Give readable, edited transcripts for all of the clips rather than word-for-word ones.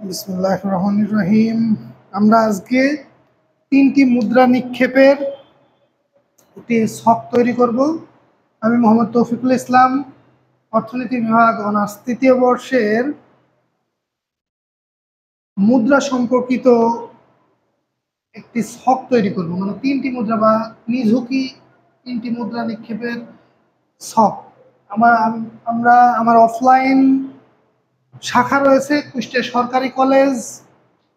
বিসমিল্লাহির রহমানির রহিম। আমরা আজকে তিনটি মুদ্রা নিক্ষেপের একটি ছক তৈরি করব। আমি মোহাম্মদ তৌফিকুল ইসলাম, অর্থনীতি বিভাগ অনার্স তৃতীয় বর্ষের মুদ্রা সম্পর্কিত একটি ছক তৈরি করব, মানে তিনটি মুদ্রা বা নিঝুঁকি তিনটি মুদ্রা নিক্ষেপের ছক। আমার অফলাইন শাখা রয়েছে কুষ্টিয়া সরকারি কলেজ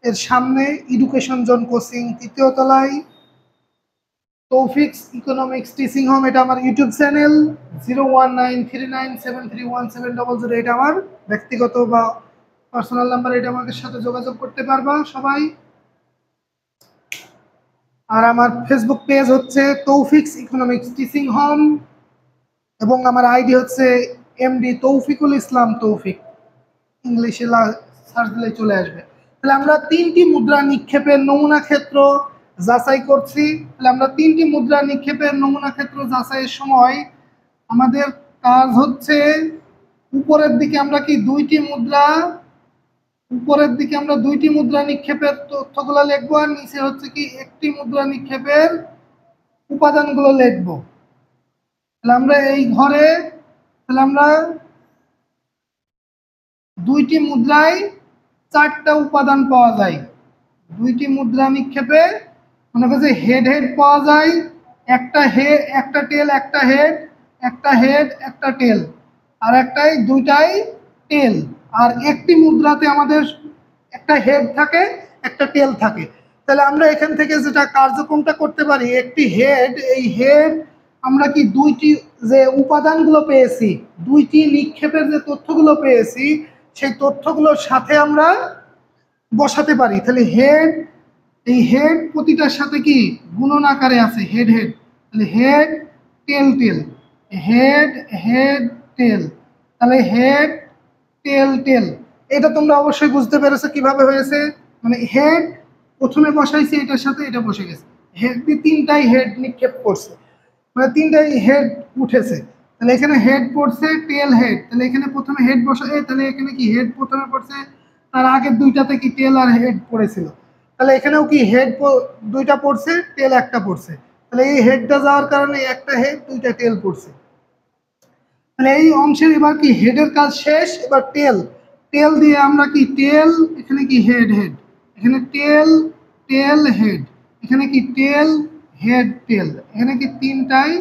এর সামনে এডুকেশন জোন কোচিং তৃতীয় তলায়, তৌফিক্স ইকোনমিক্স টিচিং হোম, এটা আমার ইউটিউব চ্যানেল। 01939731700, এটা আমার ব্যক্তিগত বা পার্সোনাল নাম্বার, এটা আমাদের সাথে যোগাযোগ করতে পারবা সবাই। আর আমার ফেসবুক পেজ হচ্ছে তৌফিক্স ইকোনমিক্স টিচিং হোম এবং আমার আইডি হচ্ছে এমডি তৌফিকুল ইসলাম তৌফিক, ইংলিশে সার্চ দিলে চলে আসবে। তাহলে আমরা তিনটি মুদ্রা নিক্ষেপের নমুনা ক্ষেত্র যাচাই করছি। তাহলে আমরা তিনটি মুদ্রা নিক্ষেপের নমুনা ক্ষেত্র যাচাইয়ের সময় আমাদের কাজ হচ্ছে উপরের দিকে আমরা দুইটি মুদ্রা নিক্ষেপের তথ্যগুলো লিখবো, আর নিচে হচ্ছে কি একটি মুদ্রা নিক্ষেপের উপাদানগুলো লিখবো। তাহলে আমরা এই ঘরে আমরা দুইটি মুদ্রায় চারটা উপাদান পাওয়া যায়। দুইটি মুদ্রা নিক্ষেপে মনে করছে হেড পাওয়া যায়, একটা টেল, একটা হেড একটা টেল, আর দুইটাই টেল। আর একটি মুদ্রাতে আমাদের একটা হেড থাকে, একটা টেল থাকে। তাহলে আমরা এখান থেকে যেটা কার্যক্রমটা করতে পারি, একটি এই হেড আমরা কি দুইটি যে উপাদানগুলো পেয়েছি, দুইটি নিক্ষেপের যে তথ্যগুলো পেয়েছি, সেই তথ্যগুলোর সাথে আমরা বসাতে পারি। তাহলে এই হেড প্রতিটার সাথে কি গুণন আকারে আছে, হেড। তাহলে হেড টেল, হেড টেল, তাহলে হেড টেল। এটা তোমরা অবশ্যই বুঝতে পেরেছো কিভাবে হয়েছে। মানে হেড প্রথমে বসাইছি, এটার সাথে এটা বসে গেছে, হেড দিয়ে তিনটাই হেড নিক্ষেপ করছে, মানে তিনটাই হেড উঠেছে। তাহলে এখানে হেড পড়ছে, টেল, হেড। তাহলে এখানে প্রথমে হেড বসায়, তাহলে এখানে কি হেড প্রথমে পড়ছে, তার আগের দুইটাতে কি টেল আর হেড পড়েছিল। তাহলে এখানেও কি হেড দুইটা পড়ছে, টেল একটা পড়ছে। তাহলে এই হেডটা যাওয়ার কারণে একটা হেড দুইটা টেল পড়ছে। তাহলে এই অংশের এবার কি হেডের কাজ শেষ। এবার টেল দিয়ে আমরা কি টেল, এখানে কি হেড, এখানে টেল হেড, এখানে কি টেল হেড টেল, এখানে কি তিনটাই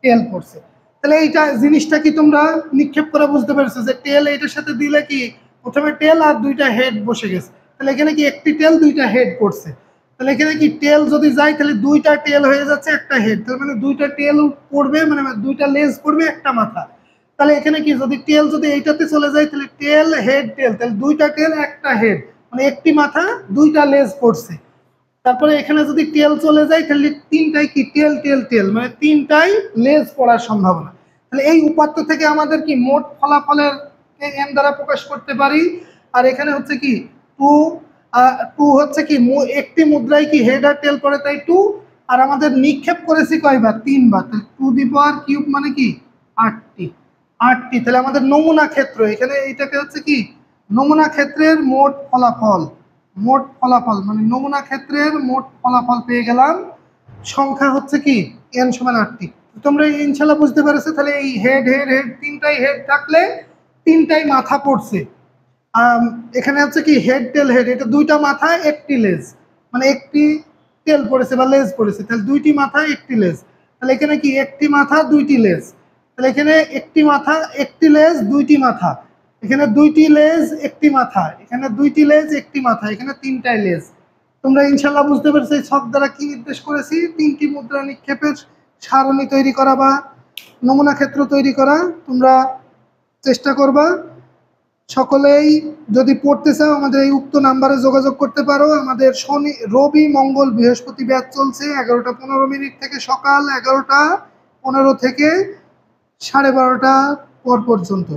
টেল পড়ছে। তাহলে এইটা জিনিসটা কি তোমরা নিক্ষেপ করে বুঝতে পেরেছো যে টেল এইটার সাথে দিলে কি প্রথমে টেল আর দুইটা হেড বসে গেছে। তাহলে এখানে কি একটি টেল দুইটা হেড পড়ছে। তাহলে এখানে কি টেল যদি যায় তাহলে দুইটা টেল হয়ে যাচ্ছে, একটা হেড। তার মানে দুইটা টেল পড়বে, মানে দুইটা লেজ পড়বে, একটা মাথা। তাহলে এখানে কি যদি টেল যদি এইটাতে চলে যায়, তাহলে টেল হেড টেল, তাহলে দুইটা টেল একটা হেড, মানে একটি মাথা দুইটা লেজ পড়ছে। তারপরে এখানে যদি টেল চলে যায় তাহলে তিনটাই কি টেল, মানে তিনটাই লেজ পড়ার সম্ভাবনা। তাহলে এই উপাত্ত থেকে আমাদের কি মোট ফলাফলের এন দ্বারা প্রকাশ করতে পারি। আর এখানে হচ্ছে কি টু হচ্ছে কি একটি মুদ্রায় কি হেড আর টেল পড়ে, তাই 2। আর আমাদের নিক্ষেপ করেছি কয়বার, 3বার। তাহলে 2³ মানে কি 8টি। তাহলে আমাদের নমুনা ক্ষেত্র, এখানে এইটাকে হচ্ছে কি নমুনা ক্ষেত্রের মোট ফলাফল মানে নমুনা ক্ষেত্রের মোট ফলাফল পেয়ে গেলাম। সংখ্যা হচ্ছে কি n সমান 8টি। তোমরা ইনশাল্লাহ বুঝতে পেরেছো। তাহলে এই হেড তিনটাই হেড থাকলে তিনটাই মাথা পড়ছে। এখানে হচ্ছে কি হেড টেল হেড, এটা দুইটা মাথা একটি লেজ, মানে একটি টেল পড়েছে বা লেজ পড়েছে। তাহলে দুইটি মাথা একটি লেজ। তাহলে এখানে কি একটি মাথা দুইটি লেজ। তাহলে এখানে একটি মাথা একটি লেজ দুইটি মাথা, এখানে দুইটি লেজ একটি মাথা, এখানে দুইটি লেজ একটি মাথা, এখানে তিনটাই লেজ। তোমরা ইনশাল্লাহ বুঝতে পেরেছো এই ছক দ্বারা কি নির্দেশ করেছি, তিনটি মুদ্রা নিক্ষেপের সারণী তৈরি করা বা নমুনা ক্ষেত্র তৈরি করা। তোমরা চেষ্টা করবা। সকলেই যদি পড়তে চাও আমাদের এই উক্ত নাম্বারে যোগাযোগ করতে পারো। আমাদের রবি মঙ্গল বৃহস্পতি ব্যাচ চলছে 11টা 15 থেকে সকাল 11টা 15 থেকে 12:30 পর্যন্ত।